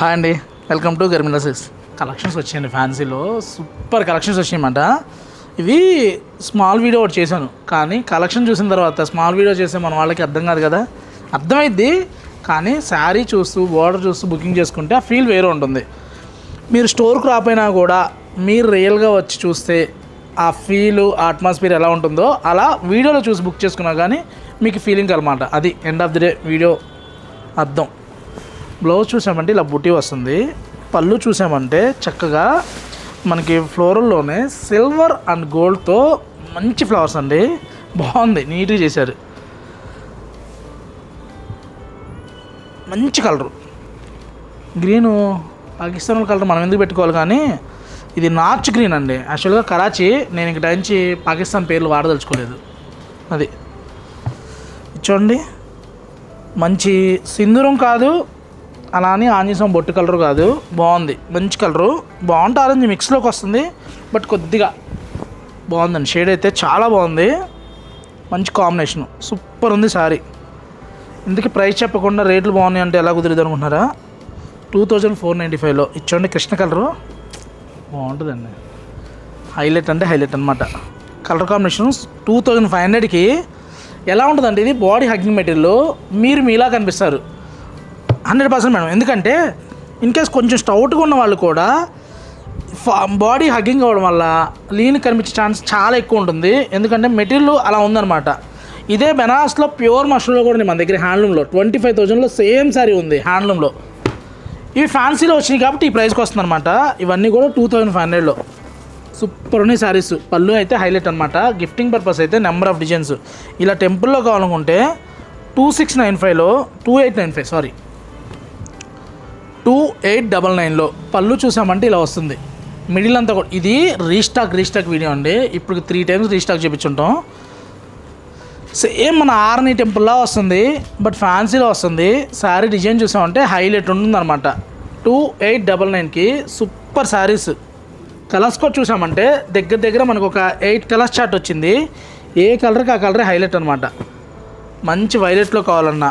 Hi అండి, welcome to గర్మిండా silks. Collections వచ్చాయండి ఫ్యాన్సీలో, super collections వచ్చాయన్నమాట. ఇవి స్మాల్ వీడియో ఒకటి చేశాను, కానీ కలెక్షన్ చూసిన తర్వాత స్మాల్ వీడియో చేస్తే మన వాళ్ళకి అర్థం కాదు కదా. అర్థమైద్ది, కానీ శారీ చూస్తూ బోర్డర్ చూస్తూ బుకింగ్ చేసుకుంటే ఆ ఫీల్ వేరే ఉంటుంది. మీరు స్టోర్కి రాపోయినా కూడా మీరు రియల్గా వచ్చి చూస్తే ఆ ఫీలు ఆ అట్మాస్ఫియర్ ఎలా ఉంటుందో అలా వీడియోలో చూసి బుక్ చేసుకున్నా కానీ మీకు ఫీలింగ్ అనమాట. అది end of the day video అర్థం. బ్లౌజ్ చూసామంటే ఇలా బుటీ వస్తుంది. పళ్ళు చూసామంటే చక్కగా మనకి ఫ్లోరల్లోనే సిల్వర్ అండ్ గోల్డ్తో మంచి ఫ్లవర్స్ అండి, బాగుంది, నీట్గా చేశారు. మంచి కలరు, గ్రీను పాకిస్తాన్ కలర్ మనం ఎందుకు పెట్టుకోవాలి, కానీ ఇది నార్చ్ గ్రీన్ అండి. యాక్చువల్గా కరాచీ, నేను ఇంక నుంచి పాకిస్తాన్ పేర్లు వాడదలుచుకోలేదు. అది చూడండి, మంచి సింధూరం కాదు, అలా అని ఆంజనేయం బొట్టు కలరు కాదు, బాగుంది, మంచి కలరు, బాగుంటే ఆరెంజ్ మిక్స్లోకి వస్తుంది, బట్ కొద్దిగా బాగుందండి. షేడ్ అయితే చాలా బాగుంది, మంచి కాంబినేషను, సూపర్ ఉంది శారీ. ఇందుకే ప్రైస్ చెప్పకుండా రేట్లు బాగున్నాయి అంటే ఎలా కుదిరిద్ది అనుకుంటున్నారా? 2495లో ఇచ్చోండి. కృష్ణ కలరు బాగుంటుందండి, హైలైట్ అంటే హైలైట్ అనమాట. కలర్ కాంబినేషన్ 2500కి ఎలా ఉంటుందండి. ఇది బాడీ హగ్గింగ్ మెటీరియల్, మీరు మీలా కనిపిస్తారు 100% మేడం. ఎందుకంటే ఇన్ కేస్ కొంచెం స్టౌట్గా ఉన్న వాళ్ళు కూడా బాడీ హగ్గింగ్ అవ్వడం వల్ల లీన్ కనిపించే ఛాన్స్ చాలా ఎక్కువ ఉంటుంది, ఎందుకంటే మెటీరియల్ అలా ఉందన్నమాట. ఇదే బెనారస్లో ప్యూర్ మష్రూమ్లో కూడా ఉంది మన దగ్గర, హ్యాండ్లూమ్లో 25,000లో సేమ్ సారీ ఉంది హ్యాండ్లూమ్లో. ఇవి ఫ్యాన్సీలో వచ్చినాయి కాబట్టి ఈ ప్రైస్కి వస్తుంది అనమాట. ఇవన్నీ కూడా 2500లో సూపర్ ఉన్నాయి శారీస్. పళ్ళు అయితే హైలైట్ అనమాట. గిఫ్టింగ్ పర్పస్ అయితే నెంబర్ ఆఫ్ డిజైన్స్. ఇలా టెంపుల్లో కావాలనుకుంటే 2695లో 2899లో పళ్ళు చూసామంటే ఇలా వస్తుంది. మిడిల్ అంతా కూడా ఇది రీస్టాక్ వీడియో అండి. ఇప్పుడు 3 టైమ్స్ రీస్టాక్ చేయించుంటాం. సేమ్ మన ఆర్ని టెంపుల్లా వస్తుంది, బట్ ఫ్యాన్సీలో వస్తుంది. శారీ డిజైన్ చూసామంటే హైలైట్ ఉంటుందన్నమాట. 2899కి సూపర్ శారీస్. కలర్స్ కూడా చూసామంటే దగ్గర మనకు ఒక 8 కలర్స్ చార్ట్ వచ్చింది. ఏ కలర్కి ఆ కలరే హైలైట్ అనమాట. మంచి వైలెట్లో కావాలన్నా,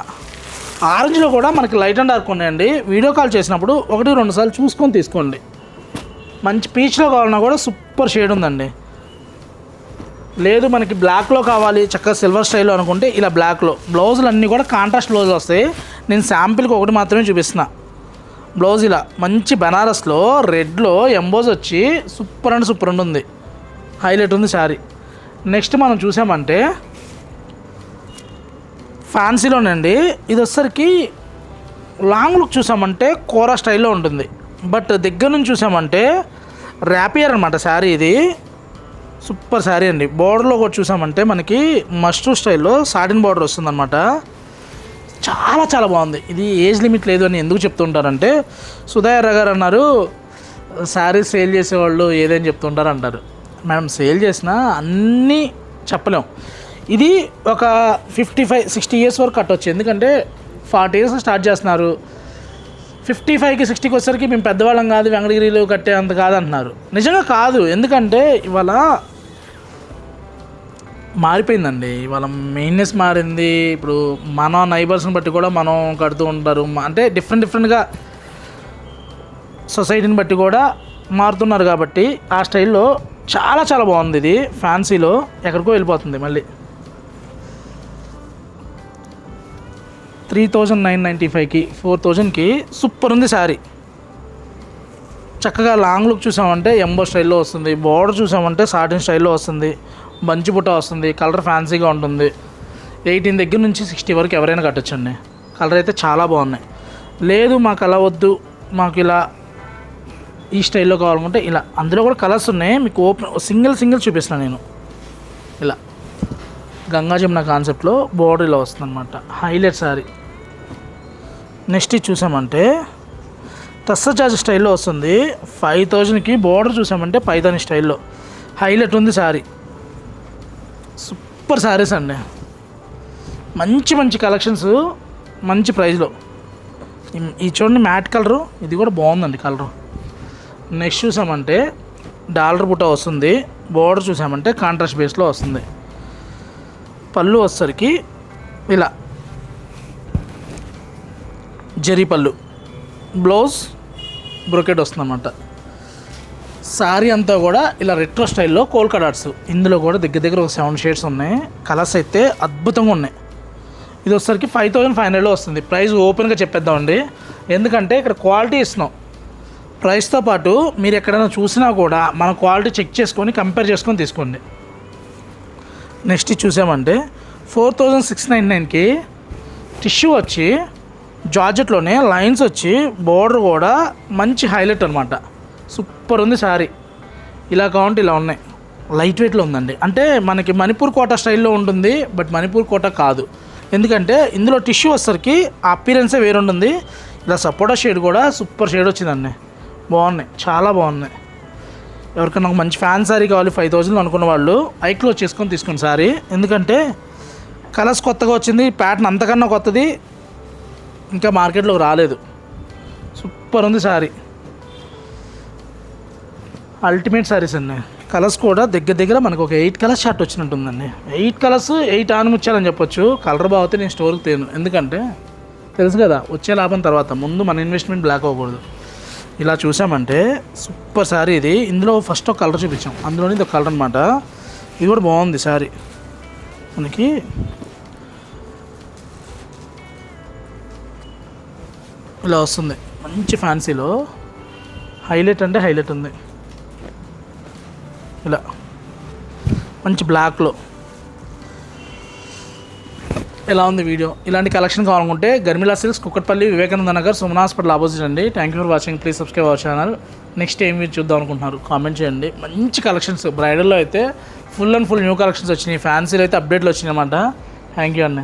ఆరెంజ్లో కూడా మనకి లైట్ అండ్ డార్క్ ఉన్నాయండి. వీడియో కాల్ చేసినప్పుడు 1-2 సార్లు చూసుకొని తీసుకోండి. మంచి పీచ్లో కావాలన్నా కూడా సూపర్ షేడ్ ఉందండి. లేదు మనకి బ్లాక్లో కావాలి చక్కగా సిల్వర్ స్టైల్లో అనుకుంటే ఇలా బ్లాక్లో. బ్లౌజులు అన్నీ కూడా కాంట్రాస్ట్ బ్లౌజ్ వస్తాయి. నేను శాంపిల్కి ఒకటి మాత్రమే చూపిస్తున్నా. బ్లౌజ్ ఇలా మంచి బెనారస్లో రెడ్లో ఎంబోజ్ వచ్చి సూపర్ అండ్ సూపర్ ఉంటుంది, హైలైట్ ఉంది శారీ. నెక్స్ట్ మనం చూసామంటే ఫ్యాన్సీలోనండి, ఇది వచ్చేసరికి లాంగ్ లుక్ చూసామంటే కోరా స్టైల్లో ఉంటుంది, బట్ దగ్గర నుంచి చూసామంటే ర్యాపియర్ అనమాట శారీ. ఇది సూపర్ శారీ అండి. బోర్డర్లో కూడా చూసామంటే మనకి మస్టూ స్టైల్లో సాటిన్ బార్డర్ వస్తుందన్నమాట. చాలా చాలా బాగుంది. ఇది ఏజ్ లిమిట్ లేదు అని ఎందుకు చెప్తుంటారంటే, సుధాకర్ గారు అన్నారు శారీస్ సేల్ చేసేవాళ్ళు ఏదైనా చెప్తుంటారు అంటారు. మేడం సేల్ చేసినా అన్నీ చెప్పలేం. ఇది ఒక 55-60 ఇయర్స్ వరకు కట్టవచ్చు, ఎందుకంటే 40 ఇయర్స్ స్టార్ట్ చేస్తున్నారు. 55కి 60కి వచ్చేసరికి మేము పెద్దవాళ్ళం కాదు, వెంకటగిరిలో కట్టే అంత కాదంటున్నారు. నిజంగా కాదు, ఎందుకంటే ఇవాళ మారిపోయిందండి. ఇవాళ మెయిన్నెస్ మారింది. ఇప్పుడు మన నైబర్స్ని బట్టి కూడా మనం కడుతూ ఉంటారు, అంటే డిఫరెంట్గా సొసైటీని బట్టి కూడా మారుతున్నారు. కాబట్టి ఆ స్టైల్లో చాలా చాలా బాగుంది. ఇది ఫ్యాన్సీలో ఎక్కడికో వెళ్ళిపోతుంది మళ్ళీ. 3995కి 4000కి సూపర్ ఉంది శారీ. చక్కగా లాంగ్ లుక్ చూసామంటే ఎంబో స్టైల్లో వస్తుంది. బోర్డర్ చూసామంటే సాటిన్ స్టైల్లో వస్తుంది. బంచి బుట్ట వస్తుంది. కలర్ ఫ్యాన్సీగా ఉంటుంది. 18 దగ్గర నుంచి 60 వరకు ఎవరైనా కట్టచ్చండి. కలర్ అయితే చాలా బాగున్నాయి. లేదు మాకు అలా వద్దు, మాకు ఇలా ఈ స్టైల్లో కావాలనుకుంటే ఇలా. అందులో కూడా కలర్స్ ఉన్నాయి. మీకు ఓపెన్ సింగిల్ చూపిస్తున్నాను నేను. ఇలా గంగా జమున కాన్సెప్ట్లో బోర్డర్ ఇలా వస్తుంది అనమాట, హైలైట్ శారీ. నెక్స్ట్ ఇది చూసామంటే టస్సర్ జార్జ్ స్టైల్లో వస్తుంది. 5000కి బోర్డర్ చూసామంటే పైతాని స్టైల్లో హైలైట్ ఉంది శారీ. సూపర్ శారీస్ అండి, మంచి కలెక్షన్స్, మంచి ప్రైస్లో. ఈ చూడండి మ్యాట్ కలరు, ఇది కూడా బాగుందండి కలరు. నెక్స్ట్ చూసామంటే డాలర్ బుట్ట వస్తుంది. బోర్డర్ చూసామంటే కాంట్రాస్ట్ బేస్లో వస్తుంది. పళ్ళు వచ్చేసరికి ఇలా జరీ పళ్ళు, బ్లౌజ్ బ్రోకెట్ వస్తుంది అన్నమాట. శారీ అంతా కూడా ఇలా రెట్రో స్టైల్లో కోల్కా డాట్స్. ఇందులో కూడా దగ్గర దగ్గర ఒక 7 షేడ్స్ ఉన్నాయి. కలర్స్ అయితే అద్భుతంగా ఉన్నాయి. ఇది వచ్చేసరికి 5500లో వస్తుంది. ప్రైస్ ఓపెన్గా చెప్పేద్దామండి, ఎందుకంటే ఇక్కడ క్వాలిటీ ఇస్తున్నాం. ప్రైస్తో పాటు మీరు ఎక్కడైనా చూసినా కూడా మన క్వాలిటీ చెక్ చేసుకొని కంపేర్ చేసుకొని తీసుకోండి. నెక్స్ట్ చూసామంటే 4699కి టిష్యూ వచ్చి జార్జెట్లోనే లైన్స్ వచ్చి బోర్డర్ కూడా మంచి హైలైట్ అనమాట. సూపర్ ఉంది శారీ. ఇలా కావాలంటే ఇలా ఉన్నాయి. లైట్ వెయిట్లో ఉందండి. అంటే మనకి మణిపూర్ కోటా స్టైల్లో ఉంటుంది, బట్ మణిపూర్ కోటా కాదు. ఎందుకంటే ఇందులో టిష్యూ వచ్చేసరికి ఆ అపీరెన్సే వేరుంటుంది. ఇలా సపోటా షేడ్ కూడా సూపర్ షేడ్ వచ్చిందండి. బాగున్నాయి, చాలా బాగున్నాయి. ఎవరికైనా ఒక మంచి ఫ్యాన్ శారీ కావాలి 5000 అనుకున్న వాళ్ళు ఐక్లో చేసుకొని తీసుకోండి శారీ. ఎందుకంటే కలర్స్ కొత్తగా వచ్చింది, ప్యాటర్న్ అంతకన్నా కొత్తది, ఇంకా మార్కెట్లోకి రాలేదు. సూపర్ ఉంది శారీ. అల్టిమేట్ శారీస్ అండి. కలర్స్ కూడా దగ్గర దగ్గర మనకు ఒక 8 కలర్స్ షార్ట్ వచ్చినట్టుందండి. 8 కలర్స్ 8 ఆనుముచ్చాలని చెప్పొచ్చు. కలర్ బాగుతే నేను స్టోర్కి తేను, ఎందుకంటే తెలుసు కదా వచ్చే లాభం తర్వాత, ముందు మన ఇన్వెస్ట్మెంట్ బ్లాక్ అవ్వకూడదు. ఇలా చూసామంటే సూపర్ శారీ ఇది. ఇందులో ఫస్ట్ ఒక కలర్ చూపించాం, అందులోని ఇది ఒక కలర్ అనమాట. ఇది కూడా బాగుంది శారీ. మనకి ఇలా వస్తుంది మంచి ఫ్యాన్సీలో. హైలైట్ అంటే హైలైట్ ఉంది. ఇలా మంచి బ్లాక్లో ఎలా ఉంది వీడియో. ఇలాంటి కలెక్షన్ కావాలనుకుంటే Garmila silks, Kukatpally, Vivekananda Nagar, Suman hospital opposite అండి. Thank you for watching. Please subscribe our channel. Next ఏం మీరు చూద్దాం అనుకుంటున్నారు కామెంట్ చేయండి. మంచి కలెక్షన్స్ బ్రైడల్లో అయితే full and full new collections వచ్చినాయి. ఫ్యాన్సీలో అయితే అప్డేట్లు వచ్చినాయి అన్నమాట. థ్యాంక్ యూ అన్న.